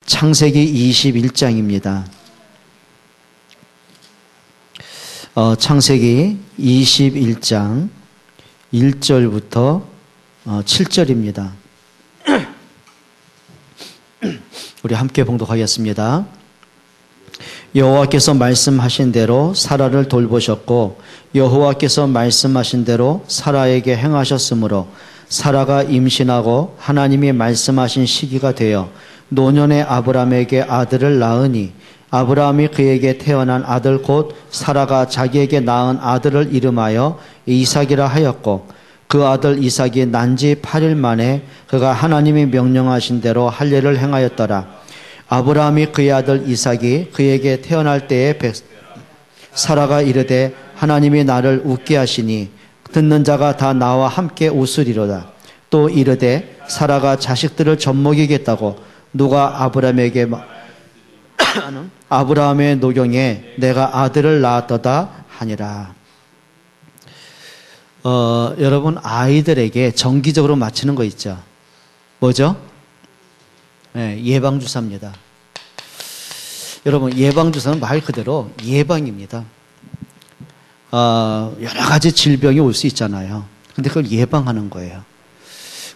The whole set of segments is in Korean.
창세기 21장입니다. 창세기 21장 1절부터 7절입니다. 우리 함께 봉독하겠습니다. 여호와께서 말씀하신 대로 사라를 돌보셨고 여호와께서 말씀하신 대로 사라에게 행하셨으므로 사라가 임신하고 하나님이 말씀하신 시기가 되어 노년의 아브람에게 아들을 낳으니 아브라함이 그에게 태어난 아들 곧 사라가 자기에게 낳은 아들을 이름하여 이삭이라 하였고 그 아들 이삭이 난지 8일 만에 그가 하나님이 명령하신 대로 할례를 행하였더라. 아브라함이 그의 아들 이삭이 그에게 태어날 때에 사라가 이르되 하나님이 나를 웃게 하시니 듣는 자가 다 나와 함께 웃으리로다. 또 이르되 사라가 자식들을 젖먹이겠다고 누가 아브라함에게 아브라함의 노경에 내가 아들을 낳았도다 하니라. 여러분 아이들에게 정기적으로 맞히는 거 있죠. 뭐죠? 네, 예방주사입니다. 여러분 예방주사는 말 그대로 예방입니다. 여러 가지 질병이 올 수 있잖아요. 근데 그걸 예방하는 거예요.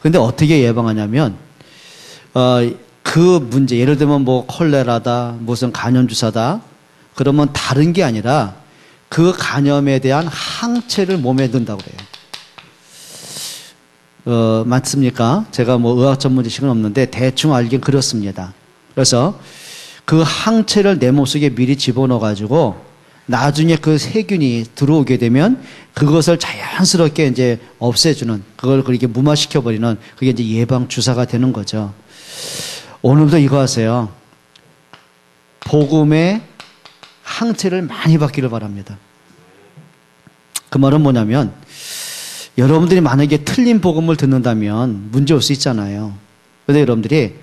근데 어떻게 예방하냐면 그 문제, 예를 들면 뭐 콜레라다, 무슨 감염주사다, 그러면 다른 게 아니라 그 감염에 대한 항체를 몸에 넣는다고 그래요. 맞습니까? 제가 뭐 의학 전문 지식은 없는데 대충 알긴 그렇습니다. 그래서 그 항체를 내 몸속에 미리 집어넣어가지고 나중에 그 세균이 들어오게 되면 그것을 자연스럽게 이제 없애주는, 그걸 그렇게 무마시켜버리는 그게 이제 예방주사가 되는 거죠. 오늘도 이거 하세요. 복음의 항체를 많이 받기를 바랍니다. 그 말은 뭐냐면 여러분들이 만약에 틀린 복음을 듣는다면 문제 올 수 있잖아요. 그런데 여러분들이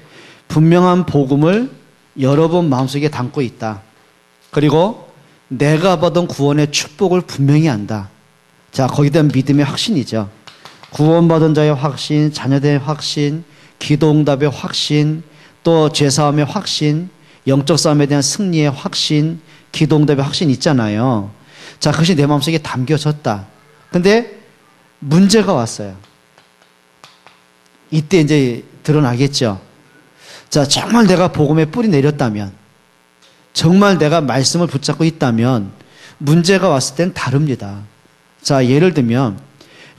분명한 복음을 여러분 마음속에 담고 있다. 그리고 내가 받은 구원의 축복을 분명히 안다. 자, 거기에 대한 믿음의 확신이죠. 구원받은 자의 확신, 자녀된 확신, 기도응답의 확신, 또 죄사함의 확신, 영적 싸움에 대한 승리의 확신, 기도응답의 확신 있잖아요. 자, 그것이 내 마음속에 담겨졌다. 근데 문제가 왔어요. 이때 이제 드러나겠죠. 자, 정말 내가 복음에 뿌리 내렸다면, 정말 내가 말씀을 붙잡고 있다면 문제가 왔을 땐 다릅니다. 자, 예를 들면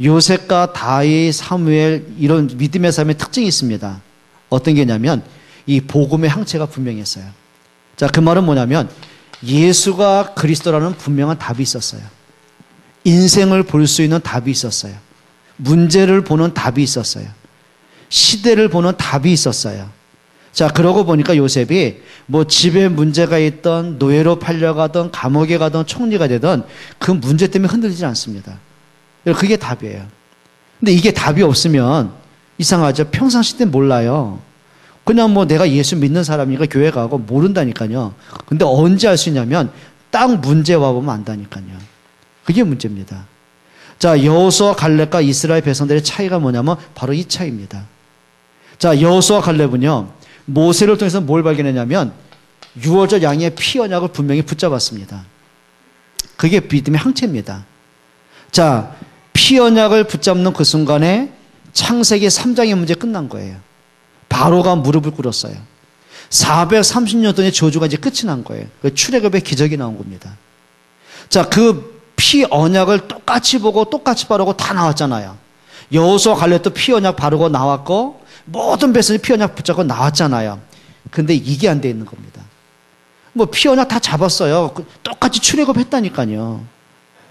요셉과 다윗, 사무엘 이런 믿음의 삶의 특징이 있습니다. 어떤 게냐면 이 복음의 항체가 분명했어요. 자, 그 말은 뭐냐면 예수가 그리스도라는 분명한 답이 있었어요. 인생을 볼 수 있는 답이 있었어요. 문제를 보는 답이 있었어요. 시대를 보는 답이 있었어요. 자, 그러고 보니까 요셉이 뭐 집에 문제가 있던, 노예로 팔려가던, 감옥에 가던, 총리가 되던 그 문제 때문에 흔들리지 않습니다. 그게 답이에요. 근데 이게 답이 없으면 이상하죠. 평상시 때 몰라요. 그냥 뭐 내가 예수 믿는 사람이니까 교회 가고 모른다니까요. 근데 언제 알 수 있냐면 딱 문제 와보면 안다니까요. 그게 문제입니다. 자, 여호수아 갈렙과 이스라엘 백성들의 차이가 뭐냐면 바로 이 차이입니다. 자, 여호수아 갈렙은요, 모세를 통해서 뭘 발견했냐면 유월절 양의 피 언약을 분명히 붙잡았습니다. 그게 믿음의 항체입니다. 자, 피 언약을 붙잡는 그 순간에 창세기 3장의 문제 끝난 거예요. 바로가 무릎을 꿇었어요. 430년 동안의 저주가 이제 끝이 난 거예요. 그 출애굽의 기적이 나온 겁니다. 자, 그 피 언약을 똑같이 보고 똑같이 바르고 다 나왔잖아요. 여호수아 갈렙도 피 언약 바르고 나왔고 모든 백성이 피 언약 붙잡고 나왔잖아요. 근데 이게 안 돼 있는 겁니다. 뭐 피 언약 다 잡았어요. 똑같이 출애굽했다니까요.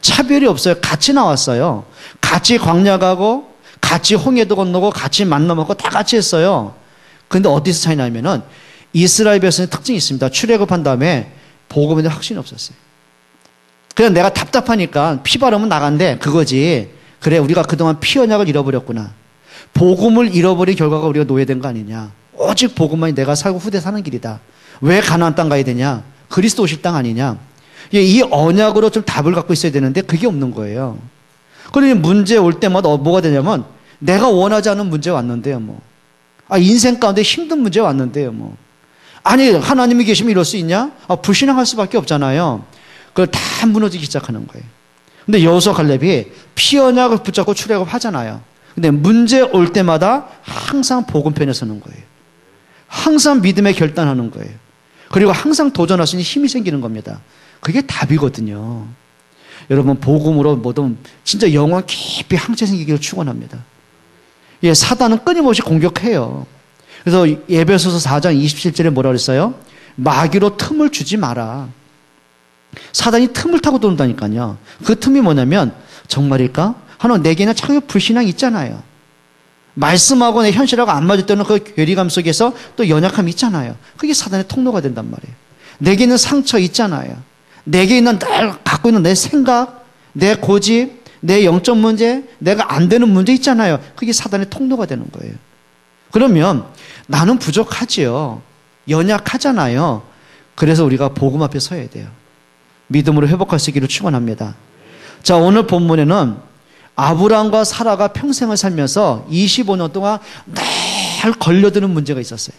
차별이 없어요. 같이 나왔어요. 같이 광야 가고 같이 홍해도 건너고 같이 만나 먹고 다 같이 했어요. 근데 어디서 차이 나냐면은 이스라엘 백성의 특징이 있습니다. 출애굽한 다음에 복음에 대한 확신이 없었어요. 그냥 내가 답답하니까 피 바르면 나간대. 그거지. 그래, 우리가 그동안 피 언약을 잃어버렸구나. 복음을 잃어버린 결과가 우리가 노예된 거 아니냐. 오직 복음만이 내가 살고 후대 사는 길이다. 왜 가나안 땅 가야 되냐. 그리스도 오실 땅 아니냐. 이 언약으로 좀 답을 갖고 있어야 되는데 그게 없는 거예요. 그러니 문제 올 때마다 뭐가 되냐면 내가 원하지 않은 문제 왔는데요. 뭐. 인생 가운데 힘든 문제 왔는데요. 뭐. 아니, 하나님이 계시면 이럴 수 있냐? 불신앙할 수밖에 없잖아요. 그걸 다 무너지기 시작하는 거예요. 근데 여호수아 갈렙이 피 언약을 붙잡고 출애굽하잖아요. 근데 문제 올 때마다 항상 복음 편에 서는 거예요. 항상 믿음에 결단하는 거예요. 그리고 항상 도전할 수 있는 힘이 생기는 겁니다. 그게 답이거든요. 여러분, 복음으로 뭐든 진짜 영원 깊이 항체 생기기를 축원합니다. 예, 사단은 끊임없이 공격해요. 그래서 에베소서 4장 27절에 뭐라 그랬어요? 마귀로 틈을 주지 마라. 사단이 틈을 타고 돈다니까요. 그 틈이 뭐냐면, 정말일까? 하나님, 내게는 참여 불신앙이 있잖아요. 말씀하고 내 현실하고 안 맞을 때는 그 괴리감 속에서 또 연약함이 있잖아요. 그게 사단의 통로가 된단 말이에요. 내게는 상처 있잖아요. 내게 있는 늘 갖고 있는 내 생각, 내 고집, 내 영적 문제, 내가 안 되는 문제 있잖아요. 그게 사단의 통로가 되는 거예요. 그러면 나는 부족하지요. 연약하잖아요. 그래서 우리가 복음 앞에 서야 돼요. 믿음으로 회복할 수 있기를 축원합니다. 자, 오늘 본문에는 아브라함과 사라가 평생을 살면서 25년 동안 늘 걸려드는 문제가 있었어요.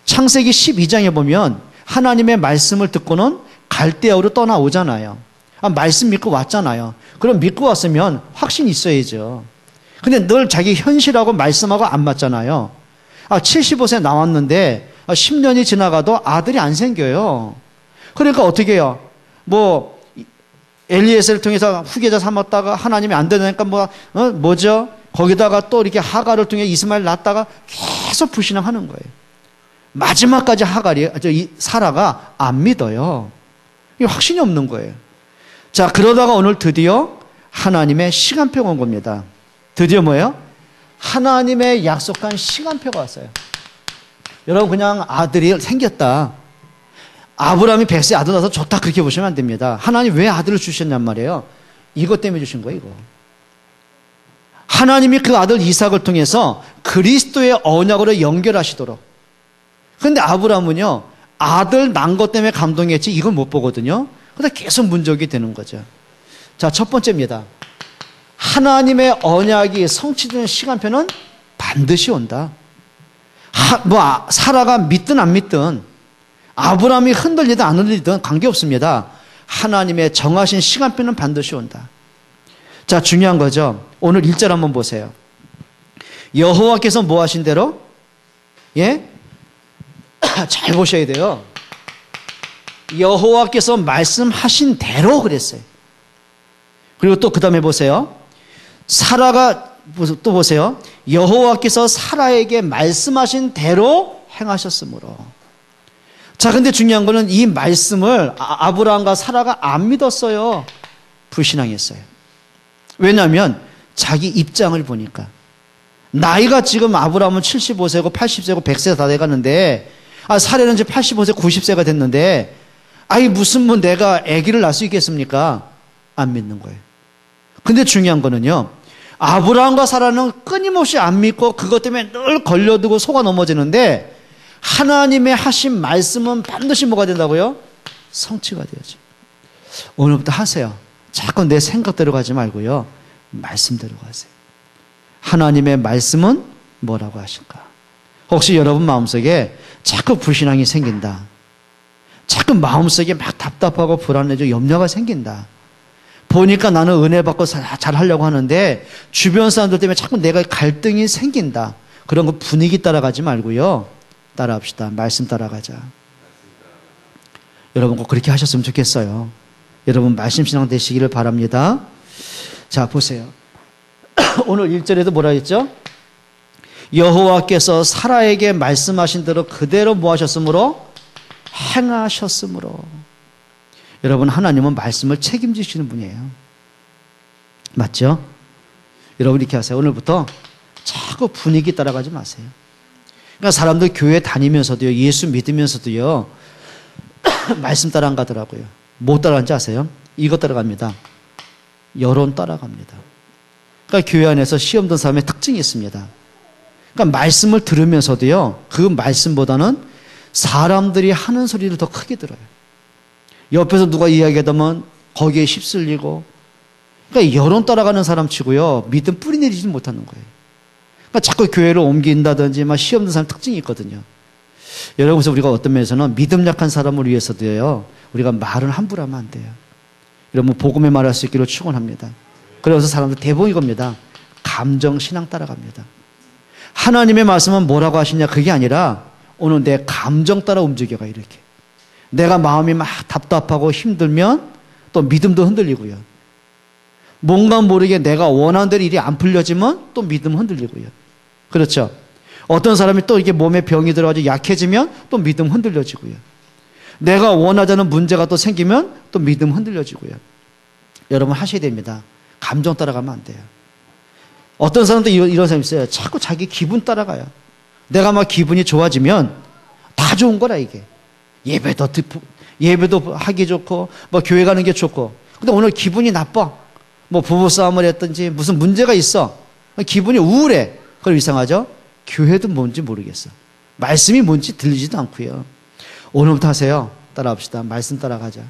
창세기 12장에 보면 하나님의 말씀을 듣고는 갈대아우로 떠나오잖아요. 말씀 믿고 왔잖아요. 그럼 믿고 왔으면 확신이 있어야죠. 근데 늘 자기 현실하고 말씀하고 안 맞잖아요. 75세 나왔는데 10년이 지나가도 아들이 안 생겨요. 그러니까 어떻게 해요? 엘리에셀을 통해서 후계자 삼았다가 하나님이 안 되니까 뭐죠? 거기다가 또 이렇게 하갈을 통해 이스마엘 낳았다가 계속 불신앙하는 거예요. 마지막까지 사라가 안 믿어요. 이게 확신이 없는 거예요. 자, 그러다가 오늘 드디어 하나님의 시간표가 온 겁니다. 드디어 뭐예요? 하나님의 약속한 시간표가 왔어요. 여러분, 그냥 아들이 생겼다. 아브라함이 100세 아들 낳아서 좋다, 그렇게 보시면 안 됩니다. 하나님 왜 아들을 주셨냔 말이에요. 이것 때문에 주신 거예요, 이거. 하나님이 그 아들 이삭을 통해서 그리스도의 언약으로 연결하시도록. 그런데 아브라함은요, 아들 난 것 때문에 감동했지 이걸 못 보거든요. 그래서 계속 문제가 되는 거죠. 자, 첫 번째입니다. 하나님의 언약이 성취되는 시간표는 반드시 온다. 사라가 믿든 안 믿든, 아브라함이 흔들리든 안 흔들리든 관계없습니다. 하나님의 정하신 시간표는 반드시 온다. 자, 중요한 거죠. 오늘 1절 한번 보세요. 여호와께서 뭐 하신 대로? 예? 잘 보셔야 돼요. 여호와께서 말씀하신 대로 그랬어요. 그리고 또 그 다음에 보세요. 사라가 또 보세요. 여호와께서 사라에게 말씀하신 대로 행하셨으므로. 자, 근데 중요한 거는 이 말씀을 아브라함과 사라가 안 믿었어요. 불신앙했어요. 왜냐하면 자기 입장을 보니까. 나이가 지금 아브라함은 75세고 80세고 100세가 다 돼가는데, 사라는 이제 85세 90세가 됐는데, 무슨 내가 아기를 낳을 수 있겠습니까? 안 믿는 거예요. 근데 중요한 거는요, 아브라함과 사라는 끊임없이 안 믿고 그것 때문에 늘 걸려들고 속아 넘어지는데, 하나님의 하신 말씀은 반드시 뭐가 된다고요? 성취가 되어야죠. 오늘부터 하세요. 자꾸 내 생각대로 가지 말고요, 말씀대로 가세요. 하나님의 말씀은 뭐라고 하실까? 혹시 여러분 마음속에 자꾸 불신앙이 생긴다, 자꾸 마음속에 막 답답하고 불안해지고 염려가 생긴다, 보니까 나는 은혜 받고 잘 하려고 하는데 주변 사람들 때문에 자꾸 내가 갈등이 생긴다, 그런 거 분위기 따라가지 말고요, 따라합시다. 말씀 따라가자. 여러분 꼭 그렇게 하셨으면 좋겠어요. 여러분 말씀 신앙 되시기를 바랍니다. 자, 보세요. 오늘 1절에도 뭐라 했죠? 여호와께서 사라에게 말씀하신 대로 그대로 뭐 하셨으므로? 행하셨으므로. 여러분, 하나님은 말씀을 책임지시는 분이에요. 맞죠? 여러분 이렇게 하세요. 오늘부터 자꾸 분위기 따라가지 마세요. 그러니까 사람들 교회 다니면서도요, 예수 믿으면서도요, 말씀 따라안 가더라고요. 뭐 따라가는지 아세요? 이거 따라갑니다. 여론 따라갑니다. 그러니까 교회 안에서 시험 든 사람의 특징이 있습니다. 그러니까 말씀을 들으면서도요, 그 말씀보다는 사람들이 하는 소리를 더 크게 들어요. 옆에서 누가 이야기하다면 거기에 휩쓸리고, 그러니까 여론 따라가는 사람 치고요, 믿음 뿌리 내리지는 못하는 거예요. 그러니까 자꾸 교회를 옮긴다든지 막 시험 든 사람 특징이 있거든요. 여러분, 그래서 우리가 어떤 면에서는 믿음 약한 사람을 위해서도요, 우리가 말을 함부로 하면 안 돼요. 여러분, 복음의 말할 수 있기를 축원합니다. 그래서 사람들 대부분 이겁니다. 감정신앙 따라갑니다. 하나님의 말씀은 뭐라고 하시냐, 그게 아니라 오늘 내 감정 따라 움직여가, 이렇게. 내가 마음이 막 답답하고 힘들면 또 믿음도 흔들리고요. 뭔가 모르게 내가 원하는 대로 일이 안 풀려지면 또 믿음 흔들리고요. 그렇죠? 어떤 사람이 또 이렇게 몸에 병이 들어가지고 약해지면 또 믿음 흔들려지고요. 내가 원하지 않는 문제가 또 생기면 또 믿음 흔들려지고요. 여러분, 하셔야 됩니다. 감정 따라가면 안 돼요. 어떤 사람도 이런 사람이 있어요. 자꾸 자기 기분 따라가요. 내가 막 기분이 좋아지면 다 좋은 거라, 이게. 예배도 하기 좋고, 뭐 교회 가는 게 좋고. 근데 오늘 기분이 나빠. 뭐 부부싸움을 했든지 무슨 문제가 있어. 기분이 우울해. 그럼 이상하죠? 교회도 뭔지 모르겠어. 말씀이 뭔지 들리지도 않고요. 오늘부터 하세요. 따라합시다. 말씀 따라가자.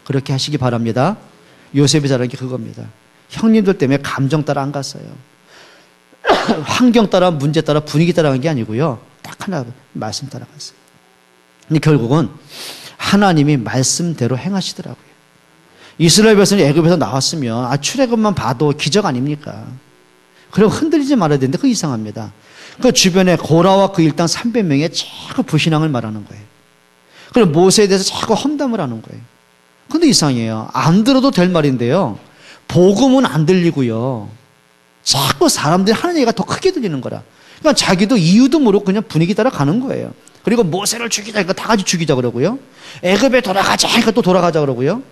그렇게 하시기 바랍니다. 요셉이 잘한 게 그겁니다. 형님들 때문에 감정 따라 안 갔어요. 환경 따라, 문제 따라, 분위기 따라간 게 아니고요. 딱 하나, 말씀 따라갔어요. 근데 결국은 하나님이 말씀대로 행하시더라고요. 이스라엘 백성이 애굽에서 나왔으면 출애굽만 봐도 기적 아닙니까? 그럼 흔들리지 말아야 되는데 그거 이상합니다. 그 주변에 고라와 그 일당 300명의 자꾸 불신앙을 말하는 거예요. 그리고 모세에 대해서 자꾸 험담을 하는 거예요. 근데 이상해요. 안 들어도 될 말인데요. 복음은 안 들리고요. 자꾸 사람들이 하는 얘기가 더 크게 들리는 거라. 그러니까 자기도 이유도 모르고 그냥 분위기 따라 가는 거예요. 그리고 모세를 죽이자 하니까 다 같이 죽이자 그러고요. 애굽에 돌아가자 하니까 또 돌아가자 그러고요.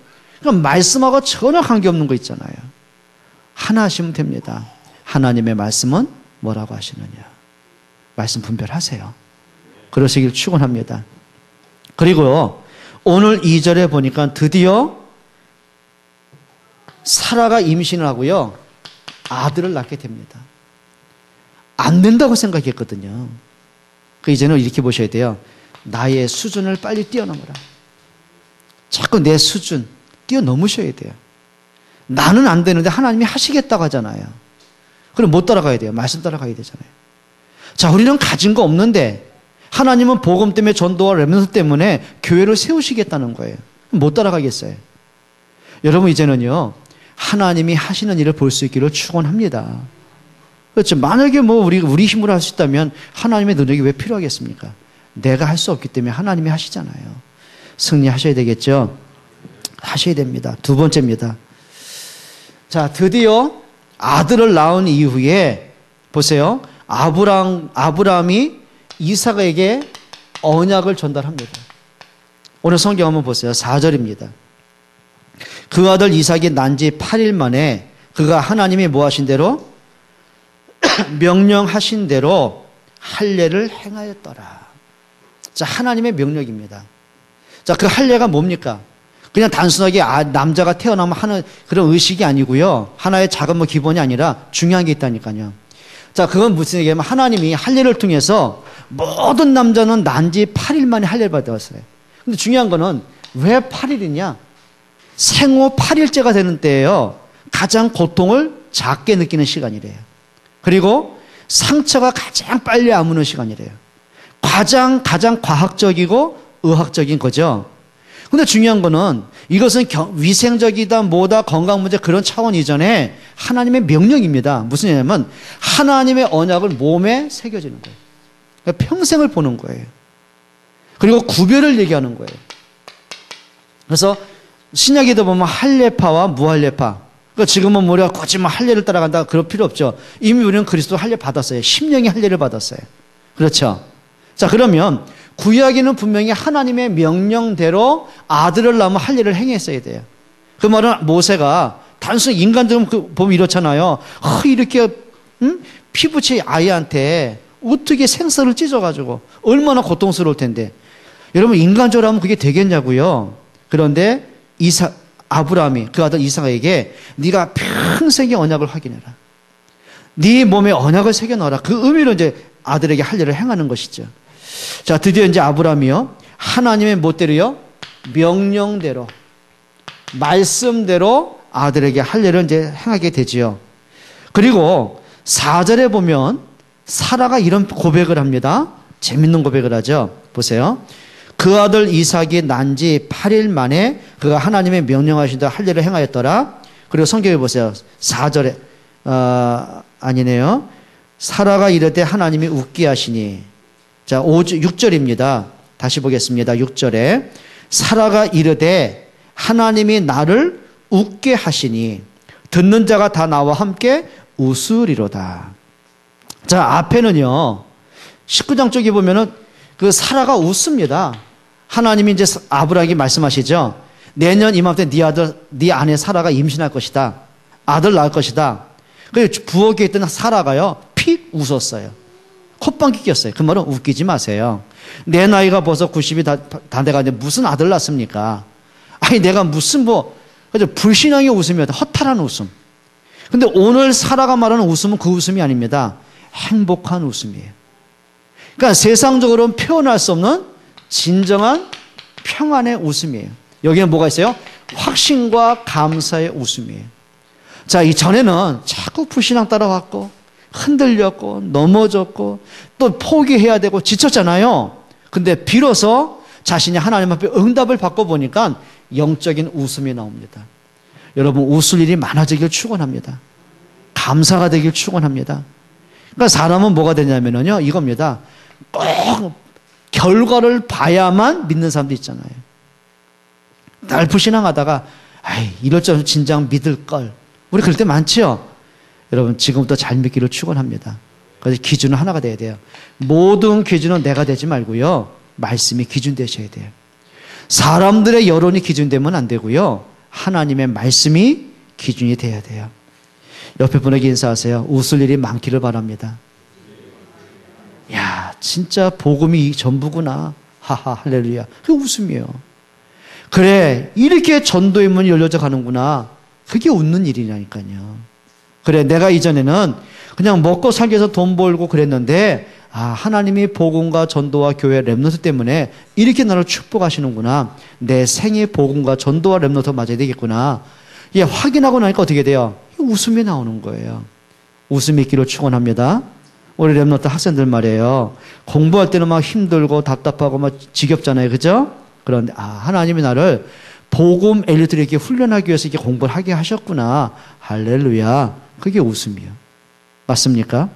그러니까 말씀하고 전혀 관계없는 거 있잖아요. 하나 하시면 됩니다. 하나님의 말씀은 뭐라고 하시느냐. 말씀 분별하세요. 그러시길 축원합니다. 그리고 오늘 2절에 보니까 드디어 사라가 임신을 하고요. 아들을 낳게 됩니다. 안 된다고 생각했거든요. 그 이제는 이렇게 보셔야 돼요. 나의 수준을 빨리 뛰어넘어라. 자꾸 내 수준 뛰어넘으셔야 돼요. 나는 안 되는데 하나님이 하시겠다고 하잖아요. 그럼 못 따라가야 돼요. 말씀 따라가야 되잖아요. 자, 우리는 가진 거 없는데 하나님은 복음 때문에 전도와 렘넌트 때문에 교회를 세우시겠다는 거예요. 못 따라가겠어요. 여러분, 이제는요, 하나님이 하시는 일을 볼 수 있기를 축원합니다. 그렇죠. 만약에 뭐 우리 힘으로 할 수 있다면 하나님의 능력이 왜 필요하겠습니까? 내가 할 수 없기 때문에 하나님이 하시잖아요. 승리하셔야 되겠죠. 하셔야 됩니다. 두 번째입니다. 자, 드디어 아들을 낳은 이후에 보세요. 아브라함이 이삭에게 언약을 전달합니다. 오늘 성경 한번 보세요. 4절입니다. 그 아들 이삭이 난 지 8일 만에 그가 하나님이 뭐 하신 대로 명령하신 대로 할례를 행하였더라. 자, 하나님의 명령입니다. 자, 그 할례가 뭡니까? 그냥 단순하게 남자가 태어나면 하는 그런 의식이 아니고요. 하나의 작은 뭐 기본이 아니라 중요한 게 있다니까요. 자, 그건 무슨 얘기냐면 하나님이 할례를 통해서 모든 남자는 난 지 8일 만에 할례를 받았어요. 근데 중요한 거는 왜 8일이냐? 생후 8일째가 되는 때예요. 가장 고통을 작게 느끼는 시간이래요. 그리고 상처가 가장 빨리 아무는 시간이래요. 가장 과학적이고 의학적인 거죠. 근데 중요한 거는 이것은 위생적이다 뭐다 건강 문제 그런 차원 이전에 하나님의 명령입니다. 무슨 얘기냐면 하나님의 언약을 몸에 새겨지는 거예요. 그러니까 평생을 보는 거예요. 그리고 구별을 얘기하는 거예요. 그래서 신약에도 보면 할례파와 무할례파. 그러니까 지금은 우리가 굳이 뭐 할례를 따라간다 그럴 필요 없죠. 이미 우리는 그리스도 할례 받았어요. 심령이 할례를 받았어요. 그렇죠. 자, 그러면 구약에는 분명히 하나님의 명령대로 아들을 낳으면 할례를 행했어야 돼요. 그 말은 모세가 단순히 인간적으로 보면 이렇잖아요. 이렇게 피부치 아이한테 어떻게 생사를 찢어가지고 얼마나 고통스러울 텐데. 여러분, 인간적으로 하면 그게 되겠냐고요. 그런데 아브라함이 그 아들 이삭에게 네가 평생의 언약을 확인해라. 네 몸에 언약을 새겨 넣어라. 그 의미로 이제 아들에게 할례를 행하는 것이죠. 자, 드디어 이제 아브라함이요, 하나님의 못대로요, 명령대로, 말씀대로 아들에게 할례를 이제 행하게 되지요. 그리고 4절에 보면 사라가 이런 고백을 합니다. 재밌는 고백을 하죠. 보세요. 그 아들 이삭이 난 지 8일 만에 그가 하나님의 명령하신 대로 할 일을 행하였더라. 그리고 성경에 보세요. 4절에 아니네요. 사라가 이르되 하나님이 웃게 하시니. 자, 6절입니다. 다시 보겠습니다. 6절에 사라가 이르되 하나님이 나를 웃게 하시니 듣는 자가 다 나와 함께 웃으리로다. 자, 앞에는요. 19장 쪽에 보면은 그 사라가 웃습니다. 하나님이 이제 아브라함에게 말씀하시죠. 내년 이맘때 네 아들, 네 아내 사라가 임신할 것이다. 아들 낳을 것이다. 그래서 부엌에 있던 사라가요. 픽 웃었어요. 콧방귀 꼈어요. 그 말은 웃기지 마세요. 내 나이가 벌써 90이 다 돼가는데 무슨 아들 낳습니까? 아니 내가 무슨 그죠? 불신앙의 웃음이었다. 허탈한 웃음. 근데 오늘 사라가 말하는 웃음은 그 웃음이 아닙니다. 행복한 웃음이에요. 그러니까 세상적으로는 표현할 수 없는 진정한 평안의 웃음이에요. 여기에 뭐가 있어요? 확신과 감사의 웃음이에요. 자, 이전에는 자꾸 불신앙 따라왔고 흔들렸고 넘어졌고 또 포기해야 되고 지쳤잖아요. 근데 비로소 자신이 하나님 앞에 응답을 받고 보니까 영적인 웃음이 나옵니다. 여러분 웃을 일이 많아지길 축원합니다. 감사가 되길 축원합니다. 그러니까 사람은 뭐가 되냐면요 이겁니다. 꼭 결과를 봐야만 믿는 사람도 있잖아요. 날 불신앙하다가 이럴 줄 진작 믿을 걸. 우리 그럴 때 많지요. 여러분 지금부터 잘 믿기를 축원합니다. 그래서 기준은 하나가 돼야 돼요. 모든 기준은 내가 되지 말고요. 말씀이 기준 되셔야 돼요. 사람들의 여론이 기준 되면 안 되고요. 하나님의 말씀이 기준이 돼야 돼요. 옆에 분에게 인사하세요. 웃을 일이 많기를 바랍니다. 야, 진짜 복음이 전부구나. 하하, 할렐루야. 그게 웃음이에요. 그래, 이렇게 전도의 문이 열려져 가는구나. 그게 웃는 일이라니까요. 그래, 내가 이전에는 그냥 먹고 살기 위해서 돈 벌고 그랬는데, 하나님이 복음과 전도와 교회 렘넌트 때문에 이렇게 나를 축복하시는구나. 내 생의 복음과 전도와 렘넌트 맞아야 되겠구나. 예, 확인하고 나니까 어떻게 돼요? 웃음이 나오는 거예요. 웃음이 있기를 축원합니다. 우리 렘넌트 학생들 말이에요. 공부할 때는 막 힘들고 답답하고 막 지겹잖아요. 그죠? 그런데 하나님이 나를 복음 엘리트를 이렇게 훈련하기 위해서 이렇게 공부를 하게 하셨구나. 할렐루야. 그게 웃음이에요. 맞습니까?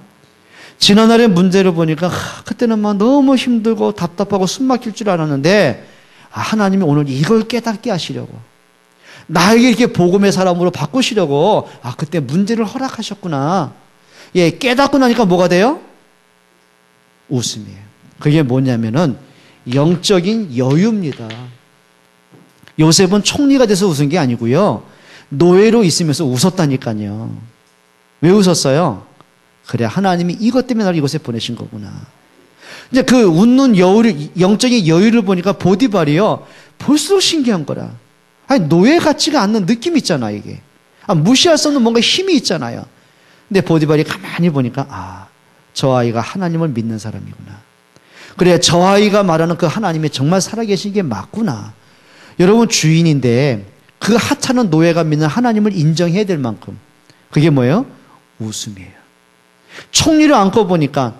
지난날의 문제를 보니까 그때는 막 너무 힘들고 답답하고 숨 막힐 줄 알았는데 하나님이 오늘 이걸 깨닫게 하시려고 나에게 이렇게 복음의 사람으로 바꾸시려고 그때 문제를 허락하셨구나. 예, 깨닫고 나니까 뭐가 돼요? 웃음이에요. 그게 뭐냐면은 영적인 여유입니다. 요셉은 총리가 돼서 웃은 게 아니고요. 노예로 있으면서 웃었다니까요. 왜 웃었어요? 그래, 하나님이 이것 때문에 나를 이곳에 보내신 거구나. 이제 그 웃는 영적인 여유를 보니까 보디발이요. 볼수록 신기한 거라. 노예 같지가 않는 느낌이 있잖아, 이게. 무시할 수 없는 뭔가 힘이 있잖아요. 근데 보디발이 가만히 보니까, 저 아이가 하나님을 믿는 사람이구나. 그래, 저 아이가 말하는 그 하나님이 정말 살아계신 게 맞구나. 여러분 주인인데 그 하찮은 노예가 믿는 하나님을 인정해야 될 만큼. 그게 뭐예요? 웃음이에요. 총리를 안고 보니까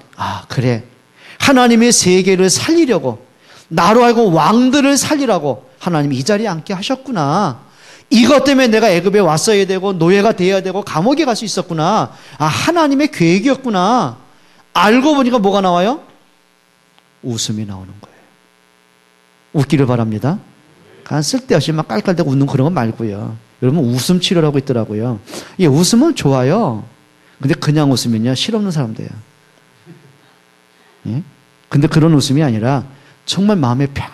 그래, 하나님의 세계를 살리려고 나로 알고 왕들을 살리라고 하나님이 이 자리에 앉게 하셨구나. 이것 때문에 내가 애굽에 왔어야 되고 노예가 되어야 되고 감옥에 갈 수 있었구나. 하나님의 계획이었구나. 알고 보니까 뭐가 나와요? 웃음이 나오는 거예요. 웃기를 바랍니다. 쓸데없이 막 깔깔대고 웃는 그런 거 말고요. 여러분 웃음 치료라고 있더라고요. 예, 웃음은 좋아요. 근데 그냥 웃으면요 실없는 사람 돼요. 예? 근데 그런 웃음이 아니라 정말 마음에 평안한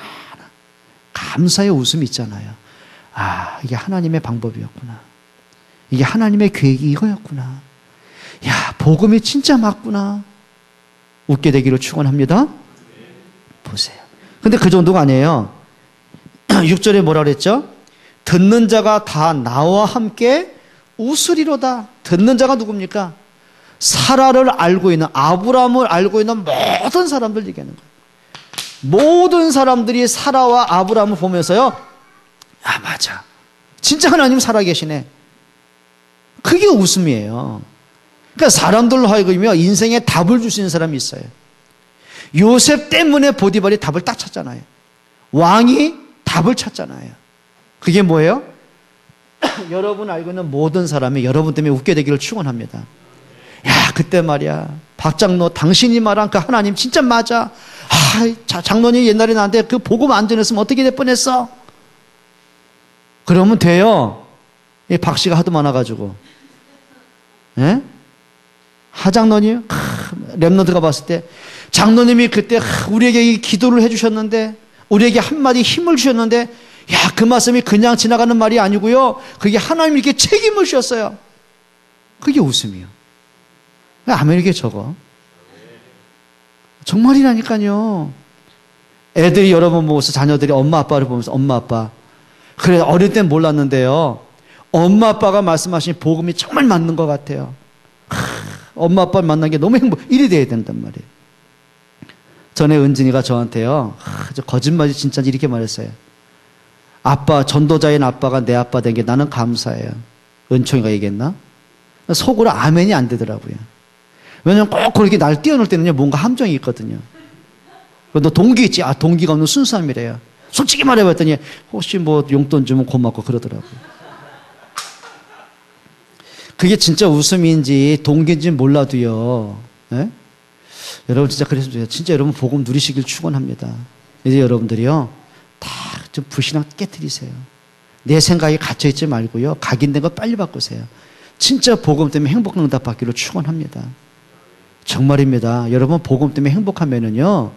감사의 웃음이 있잖아요. 이게 하나님의 방법이었구나. 이게 하나님의 계획이 이거였구나. 야, 복음이 진짜 맞구나. 웃게 되기를 축원합니다. 보세요. 근데 그 정도가 아니에요. 6절에 뭐라 그랬죠? 듣는 자가 다 나와 함께 웃으리로다. 듣는 자가 누굽니까? 사라를 알고 있는, 아브라함을 알고 있는 모든 사람들 얘기하는 거예요. 모든 사람들이 사라와 아브라함을 보면서요, 맞아, 진짜 하나님 살아계시네. 그게 웃음이에요. 그러니까 사람들로 하여금요 인생에 답을 줄 수 있는 사람이 있어요. 요셉 때문에 보디발이 답을 딱 찾잖아요. 왕이 답을 찾잖아요. 그게 뭐예요? 여러분 알고 있는 모든 사람이 여러분 때문에 웃게 되기를 축원합니다. 야, 그때 말이야, 박장로 당신이 말한 그 하나님 진짜 맞아. 장로님 옛날에 나한테 그 복음 안 전했으면 어떻게 될 뻔했어? 그러면 돼요. 이 박씨가 하도 많아가지고. 예? 하장로님, 랩런트가 봤을 때 장로님이 그때 우리에게 이 기도를 해주셨는데, 우리에게 한마디 힘을 주셨는데, 야, 그 말씀이 그냥 지나가는 말이 아니고요, 그게 하나님이 이렇게 책임을 주셨어요. 그게 웃음이요. 왜 아멘이게 적어? 정말이라니까요. 애들이 여러분 보면서, 자녀들이 엄마 아빠를 보면서, 엄마 아빠, 그래 어릴 땐 몰랐는데요, 엄마 아빠가 말씀하신 복음이 정말 맞는 것 같아요. 엄마 아빠를 만난 게 너무 일이 돼야 된단 말이에요. 전에 은진이가 저한테요, 저 거짓말이 진짜인지 이렇게 말했어요. 아빠, 전도자인 아빠가 내 아빠 된 게 나는 감사해요. 은총이가 얘기했나? 속으로 아멘이 안 되더라고요. 왜냐면 꼭 그렇게 날 띄워놓을 때는요, 뭔가 함정이 있거든요. 너 동기 있지? 동기가 없는 순수함이래요. 솔직히 말해봤더니 혹시 뭐 용돈 주면 고맙고 그러더라고요. 그게 진짜 웃음인지 동기인지 몰라도요, 예? 여러분 진짜 그랬으면 좋겠어요. 진짜 여러분 복음 누리시길 축원합니다. 이제 여러분들이요, 다 좀 불신앙 깨트리세요. 내 생각에 갇혀있지 말고요, 각인된 거 빨리 바꾸세요. 진짜 복음 때문에 행복한 응답 받기를 축원합니다. 정말입니다. 여러분 복음 때문에 행복하면은요,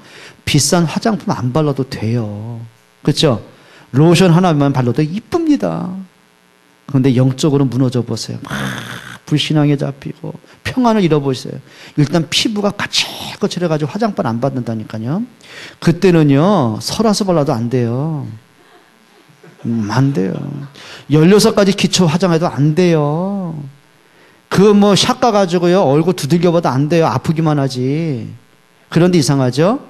비싼 화장품 안 발라도 돼요. 그렇죠? 로션 하나만 발라도 이쁩니다. 그런데 영적으로 무너져 보세요. 막 불신앙에 잡히고 평안을 잃어보세요. 일단 피부가 까칠까칠해가지고 화장품 안 받는다니까요. 그때는요, 설화서 발라도 안 돼요. 안 돼요. 16가지 기초 화장해도 안 돼요. 그 뭐 샷 가가지고요, 얼굴 두들겨봐도 안 돼요. 아프기만 하지. 그런데 이상하죠?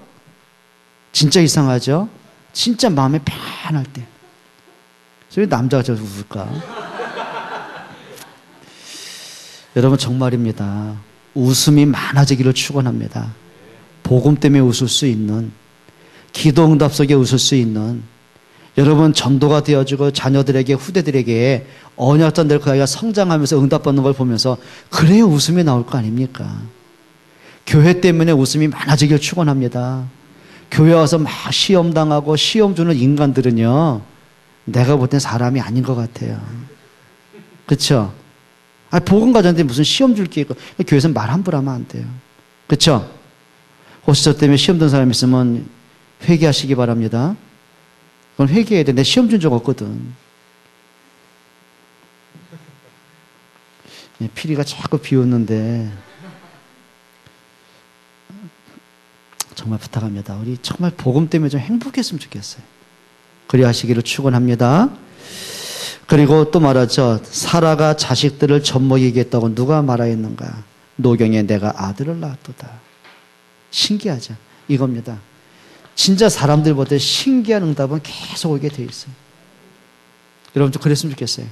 진짜 이상하죠? 진짜 마음에 편할 때. 왜 남자가 저기서 웃을까? 여러분 정말입니다. 웃음이 많아지기를 축원합니다. 복음 때문에 웃을 수 있는, 기도 응답 속에 웃을 수 있는, 여러분 전도가 되어지고 자녀들에게, 후대들에게 언약전들 그 아이가 성장하면서 응답받는 걸 보면서 그래야 웃음이 나올 거 아닙니까? 교회 때문에 웃음이 많아지길 축원합니다. 교회 와서 막 시험 당하고 시험 주는 인간들은요, 내가 볼 땐 사람이 아닌 것 같아요. 그렇죠? 복음 가졌는데 무슨 시험 줄 게 있고, 교회에서 말 함부로 하면 안 돼요. 그렇죠? 혹시 저 때문에 시험 든 사람 있으면 회개하시기 바랍니다. 그건 회개해야 돼. 내 시험 준 적 없거든. 피리가 자꾸 비웃는데 정말 부탁합니다. 우리 정말 복음 때문에 좀 행복했으면 좋겠어요. 그리 하시기를 축원합니다. 그리고 또 말하죠. 사라가 자식들을 젖먹이게 했다고 누가 말하였는가? 노경에 내가 아들을 낳았도다. 신기하죠? 이겁니다. 진짜 사람들보다 신기한 응답은 계속 오게 돼 있어요. 여러분 좀 그랬으면 좋겠어요.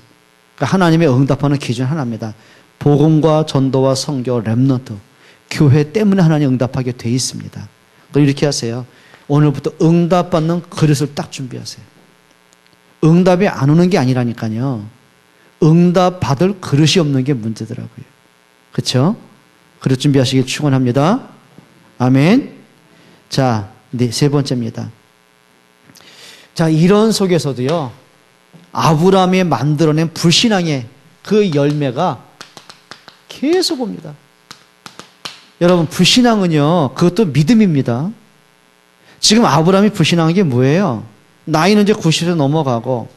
그러니까 하나님의 응답하는 기준 하나입니다. 복음과 전도와 선교, 렘넌트, 교회 때문에 하나님 응답하게 돼 있습니다. 그럼 이렇게 하세요. 오늘부터 응답받는 그릇을 딱 준비하세요. 응답이 안 오는 게 아니라니까요. 응답 받을 그릇이 없는 게 문제더라고요. 그렇죠? 그릇 준비하시길 축원합니다. 아멘. 자, 네, 세 번째입니다. 자, 이런 속에서도요, 아브라함이 만들어낸 불신앙의 그 열매가 계속 옵니다. 여러분, 불신앙은요, 그것도 믿음입니다. 지금 아브라함이 불신앙한 게 뭐예요? 나이는 이제 90세 넘어가고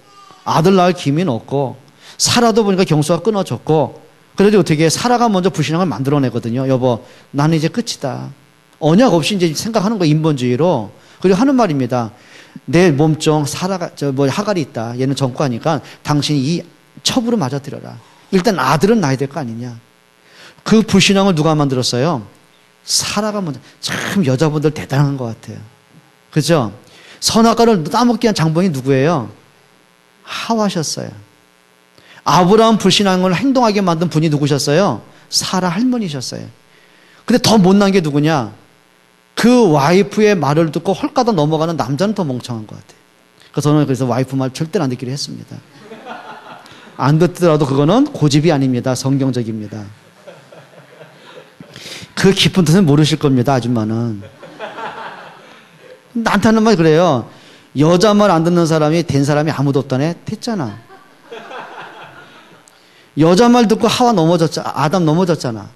아들 낳을 기미는 없고, 사라도 보니까 경수가 끊어졌고, 그래도 어떻게 사라가 먼저 불신앙을 만들어내거든요. 여보, 나는 이제 끝이다. 언약 없이 이제 생각하는 거, 인본주의로. 그리고 하는 말입니다. 내 몸종 사라가, 하갈이 있다. 얘는 전과하니까 당신이 이 첩으로 맞아들여라. 일단 아들은 낳아야 될 거 아니냐. 그 불신앙을 누가 만들었어요? 사라가 먼저. 참 여자분들 대단한 것 같아요. 그죠? 선악과를 따먹기 위한 장본이 누구예요? 하와셨어요. 아브라함 불신앙을 행동하게 만든 분이 누구셨어요? 사라 할머니셨어요. 근데 더 못난 게 누구냐? 그 와이프의 말을 듣고 헐가닥 넘어가는 남자는 더 멍청한 것 같아요. 그래서 저는 그래서 와이프 말 절대로 안 듣기로 했습니다. 안 듣더라도 그거는 고집이 아닙니다. 성경적입니다. 그 깊은 뜻은 모르실 겁니다. 아줌마는. 나한테 하는 말 그래요. 여자 말 안 듣는 사람이 된 사람이 아무도 없다네. 됐잖아. 여자 말 듣고 하와 넘어졌잖아. 아담 넘어졌잖아.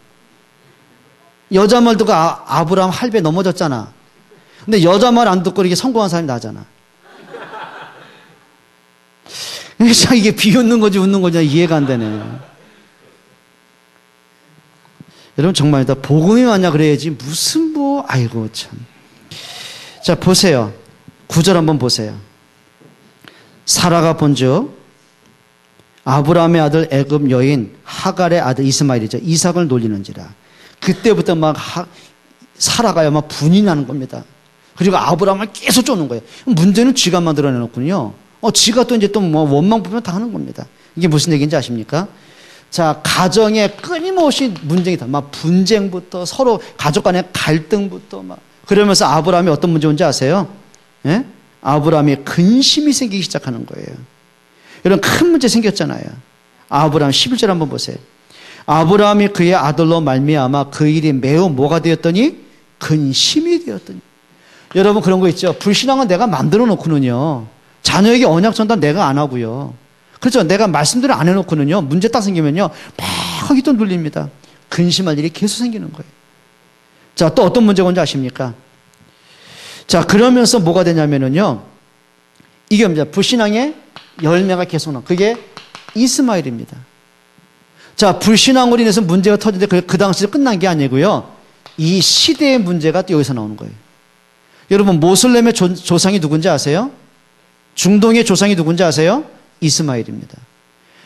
여자 말 듣고 아브라함 할배 넘어졌잖아. 근데 여자 말 안 듣고 이렇게 성공한 사람이 나잖아. 이게 비웃는 건지 웃는 건지 이해가 안 되네. 여러분 정말이다. 복음이 맞냐 그래야지 무슨 아이고 참. 자 보세요. 9절 한번 보세요. 사라가 본즉 아브라함의 아들 애굽 여인 하갈의 아들 이스마엘이죠. 이삭을 놀리는지라. 그때부터 막 사라가요 막 분이 나는 겁니다. 그리고 아브라함을 계속 쫓는 거예요. 문제는 쥐가 만들어내놓군요. 지가 또 이제 또 뭐 원망 불평 다 하는 겁니다. 이게 무슨 얘기인지 아십니까? 자, 가정에 끊임없이 문제가 막 분쟁부터 서로 가족 간의 갈등부터 막 그러면서 아브라함이 어떤 문제 온지 아세요? 예? 아브라함이 근심이 생기기 시작하는 거예요. 이런 큰 문제 생겼잖아요. 아브라함 11절 한번 보세요. 아브라함이 그의 아들로 말미암아 그 일이 매우 뭐가 되었더니 근심이 되었더니. 여러분 그런 거 있죠. 불신앙은 내가 만들어 놓고는요. 자녀에게 언약 전달 내가 안 하고요. 그렇죠. 내가 말씀대로 안 해놓고는요. 문제 딱 생기면요. 막 또 눌립니다. 근심할 일이 계속 생기는 거예요. 자, 또 어떤 문제가 온지 아십니까? 자, 그러면서 뭐가 되냐면은요. 이게 뭡니까? 불신앙의 열매가 계속 나와. 그게 이스마엘입니다. 자, 불신앙으로 인해서 문제가 터지는데 그 당시에 끝난 게 아니고요. 이 시대의 문제가 또 여기서 나오는 거예요. 여러분, 모슬렘의 조상이 누군지 아세요? 중동의 조상이 누군지 아세요? 이스마엘입니다.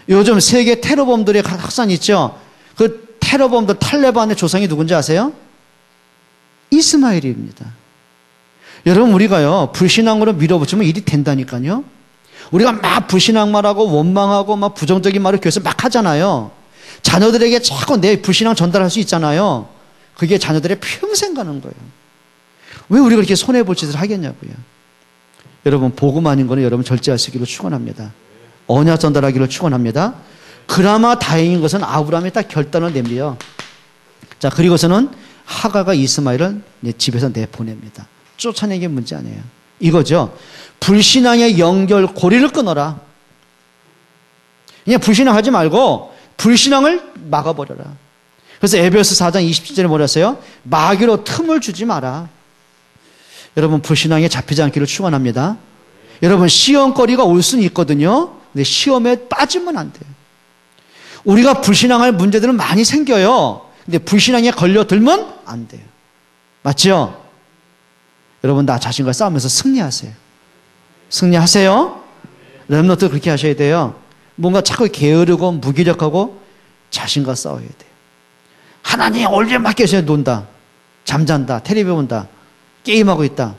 요즘 세계 테러범들의 확산이 있죠? 그 테러범들 탈레반의 조상이 누군지 아세요? 이스마엘입니다. 여러분, 우리가요, 불신앙으로 밀어붙이면 일이 된다니까요? 우리가 막 불신앙 말하고 원망하고 막 부정적인 말을 교회에서 막 하잖아요. 자녀들에게 자꾸 내 불신앙 전달할 수 있잖아요. 그게 자녀들의 평생 가는 거예요. 왜 우리가 그렇게 손해볼 짓을 하겠냐고요. 여러분, 복음 아닌 거는 여러분 절제하시기로 축원합니다. 언약 전달하기를 축원합니다. 그나마 다행인 것은 아브라함이 딱 결단을 냅니다. 자, 그리고서는 하가가 이스마엘을 집에서 내보냅니다. 쫓아내는 게 문제 아니에요. 이거죠. 불신앙의 연결 고리를 끊어라. 그냥 불신앙하지 말고 불신앙을 막아버려라. 그래서 에베소 4장 27절에 뭐라 했어요? 마귀로 틈을 주지 마라. 여러분, 불신앙에 잡히지 않기를 축원합니다. 여러분, 시험거리가 올 수는 있거든요. 근데 시험에 빠지면 안 돼요. 우리가 불신앙할 문제들은 많이 생겨요. 근데 불신앙에 걸려들면 안 돼요. 맞죠? 여러분, 나 자신과 싸우면서 승리하세요. 승리하세요. 렘넌트 그렇게 하셔야 돼요. 뭔가 자꾸 게으르고 무기력하고 자신과 싸워야 돼요. 하나님 올려맞게 해서 논다. 잠잔다. 텔레비전 본다. 게임하고 있다.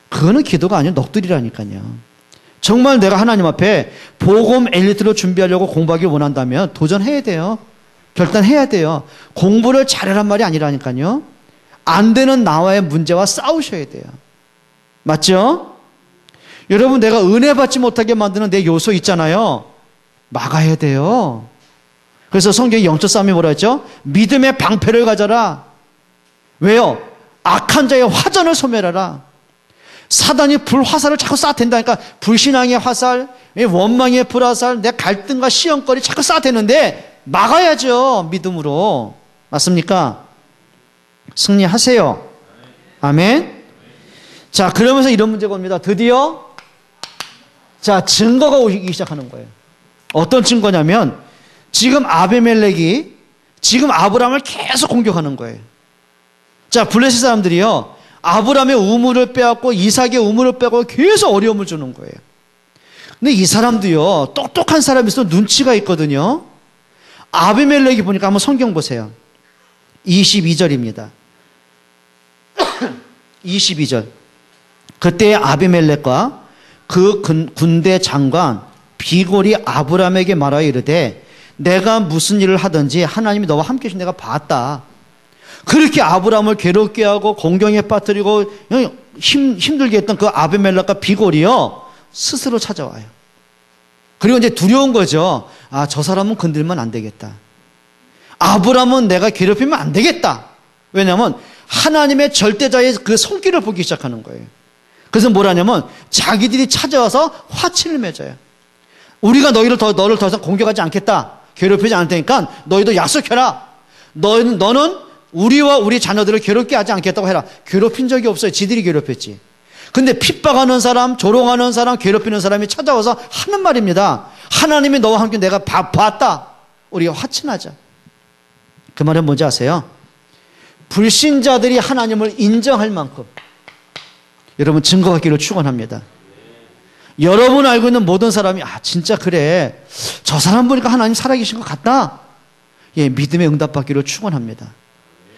그거는 기도가 아니고 넋두리라니까요. 정말 내가 하나님 앞에 복음 엘리트로 준비하려고 공부하기 원한다면 도전해야 돼요. 결단해야 돼요. 공부를 잘하란 말이 아니라니까요. 안 되는 나와의 문제와 싸우셔야 돼요. 맞죠? 여러분, 내가 은혜 받지 못하게 만드는 내 요소 있잖아요. 막아야 돼요. 그래서 성경의 영적 싸움이 뭐라 했죠? 믿음의 방패를 가져라. 왜요? 악한 자의 화전을 소멸하라. 사단이 불화살을 자꾸 쏴댄다니까. 불신앙의 화살, 원망의 불화살, 내 갈등과 시험거리 자꾸 쏴대는데 막아야죠. 믿음으로. 맞습니까? 승리하세요. 아멘. 자, 그러면서 이런 문제가 옵니다. 드디어 자, 증거가 오기 시작하는 거예요. 어떤 증거냐면 지금 아비멜렉이 지금 아브라함을 계속 공격하는 거예요. 자, 블레셋 사람들이요, 아브라함의 우물을 빼앗고 이삭의 우물을 빼고 계속 어려움을 주는 거예요. 근데 이 사람도요, 똑똑한 사람이 있어 눈치가 있거든요. 아비멜렉이 보니까 한번 성경 보세요. 22절입니다. 22절. 그때 아비멜렉과 그 군대 장관 비골이 아브라함에게 말하여 이르되 내가 무슨 일을 하든지 하나님이 너와 함께 해주신 내가 봤다. 그렇게 아브라함을 괴롭게 하고 공경에 빠뜨리고 힘들게 했던 그 아비멜렉과 비골이요, 스스로 찾아와요. 그리고 이제 두려운 거죠. 아, 저 사람은 건들면 안 되겠다. 아브라함은 내가 괴롭히면 안 되겠다. 왜냐하면 하나님의 절대자의 그 손길을 보기 시작하는 거예요. 그래서 뭐라냐면 자기들이 찾아와서 화친을 맺어요. 우리가 너를 더 이상 공격하지 않겠다. 괴롭히지 않을 테니까 너희도 약속해라. 너는 우리와 우리 자녀들을 괴롭게 하지 않겠다고 해라. 괴롭힌 적이 없어요. 지들이 괴롭혔지. 근데 핍박하는 사람, 조롱하는 사람, 괴롭히는 사람이 찾아와서 하는 말입니다. 하나님이 너와 함께 내가 봤다. 우리가 화친하자. 그 말은 뭔지 아세요? 불신자들이 하나님을 인정할 만큼 여러분 증거하기를 축원합니다. 여러분 알고 있는 모든 사람이 아 진짜 그래, 저 사람 보니까 하나님 살아계신 것 같다. 예, 믿음의 응답받기를 축원합니다.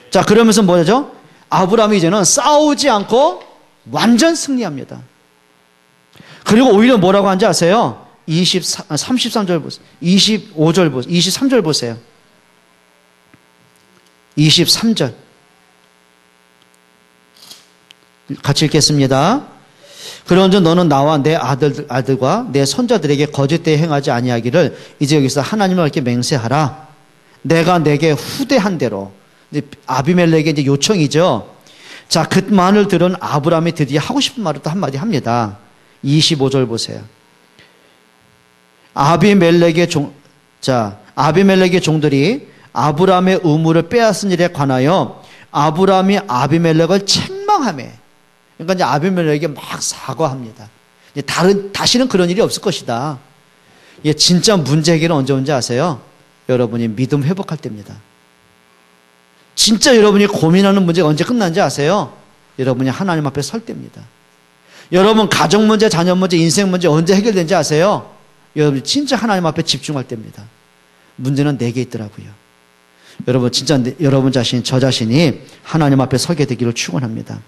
자, 그러면서 뭐죠? 아브라함이 이제는 싸우지 않고 완전 승리합니다. 그리고 오히려 뭐라고 하는지 아세요? 33절 보세요. 25절 보세요. 23절 보세요. 23절 같이 읽겠습니다. 그런즉 너는 나와 내 아들과 내 손자들에게 거짓되이 행하지 아니하기를 이제 여기서 하나님을 이렇게 맹세하라. 내가 내게 후대한 대로. 아비멜렉의 이제 요청이죠. 자, 그 말을 들은 아브라함이 드디어 하고 싶은 말을 또 한마디 합니다. 25절 보세요. 아비멜렉의 종들이 아브라함의 의무를 빼앗은 일에 관하여 아브라함이 아비멜렉을 책망하며, 그러니까 이제 아비멜렉에게 막 사과합니다. 다시는 그런 일이 없을 것이다. 진짜 문제 해결은 언제 온지 아세요? 여러분이 믿음 회복할 때입니다. 진짜 여러분이 고민하는 문제가 언제 끝난지 아세요? 여러분이 하나님 앞에 설 때입니다. 여러분 가정 문제, 자녀 문제, 인생 문제 언제 해결된지 아세요? 여러분이 진짜 하나님 앞에 집중할 때입니다. 문제는 내게 있더라고요. 여러분 진짜 여러분 자신, 저 자신이 하나님 앞에 서게 되기를 축원합니다.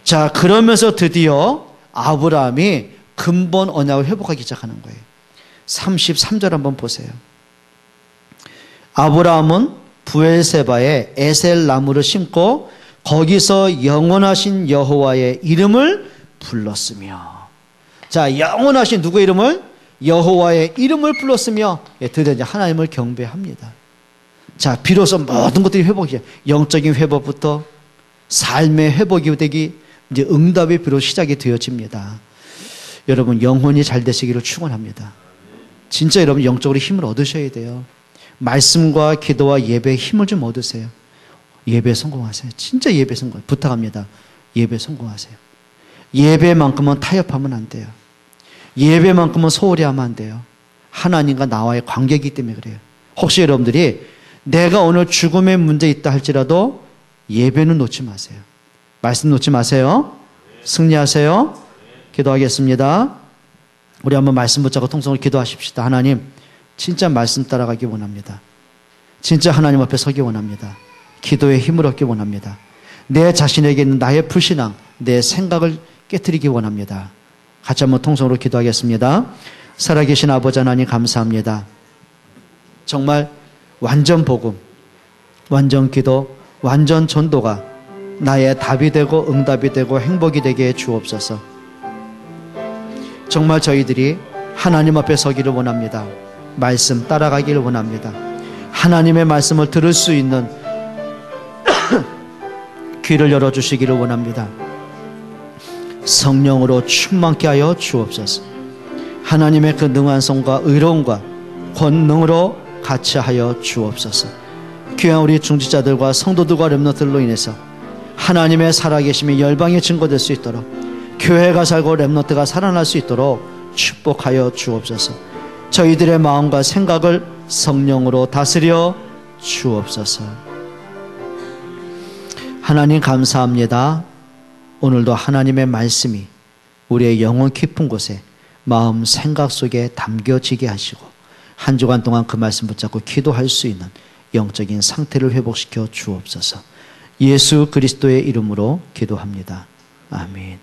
자, 그러면서 드디어 아브라함이 근본 언약을 회복하기 시작하는 거예요. 33절 한번 보세요. 아브라함은 부엘세바에 에셀 나무를 심고 거기서 영원하신 여호와의 이름을 불렀으며, 자, 영원하신 누구의 이름을? 여호와의 이름을 불렀으며, 드디어 이제 하나님을 경배합니다. 자, 비로소 모든 것들이 회복이죠. 영적인 회복부터 삶의 회복이 되기, 이제 응답이 비로소 시작이 되어집니다. 여러분 영혼이 잘 되시기를 축원합니다. 진짜 여러분 영적으로 힘을 얻으셔야 돼요. 말씀과 기도와 예배에 힘을 좀 얻으세요. 예배 성공하세요. 진짜 예배 성공 부탁합니다. 예배 성공하세요. 예배만큼은 타협하면 안 돼요. 예배만큼은 소홀히 하면 안 돼요. 하나님과 나와의 관계이기 때문에 그래요. 혹시 여러분들이 내가 오늘 죽음의 문제 있다 할지라도 예배는 놓지 마세요. 말씀 놓지 마세요. 승리하세요. 기도하겠습니다. 우리 한번 말씀 붙잡고 통성으로 기도하십시다. 하나님, 진짜 말씀 따라가기 원합니다. 진짜 하나님 앞에 서기 원합니다. 기도에 힘을 얻기 원합니다. 내 자신에게 있는 나의 불신앙, 내 생각을 깨트리기 원합니다. 같이 한번 통성으로 기도하겠습니다. 살아계신 아버지 하나님 감사합니다. 정말 완전 복음, 완전 기도, 완전 전도가 나의 답이 되고 응답이 되고 행복이 되게 해 주옵소서. 정말 저희들이 하나님 앞에 서기를 원합니다. 말씀 따라가기를 원합니다. 하나님의 말씀을 들을 수 있는 귀를 열어주시기를 원합니다. 성령으로 충만케 하여 주옵소서. 하나님의 그 능한 손과 의로움과 권능으로 같이 하여 주옵소서. 귀한 우리 중지자들과 성도들과 렘넌트들로 인해서 하나님의 살아계심이 열방에 증거될 수 있도록, 교회가 살고 렘넌트가 살아날 수 있도록 축복하여 주옵소서. 저희들의 마음과 생각을 성령으로 다스려 주옵소서. 하나님 감사합니다. 오늘도 하나님의 말씀이 우리의 영혼 깊은 곳에 마음 생각 속에 담겨지게 하시고 한 주간 동안 그 말씀 붙잡고 기도할 수 있는 영적인 상태를 회복시켜 주옵소서. 예수 그리스도의 이름으로 기도합니다. 아멘.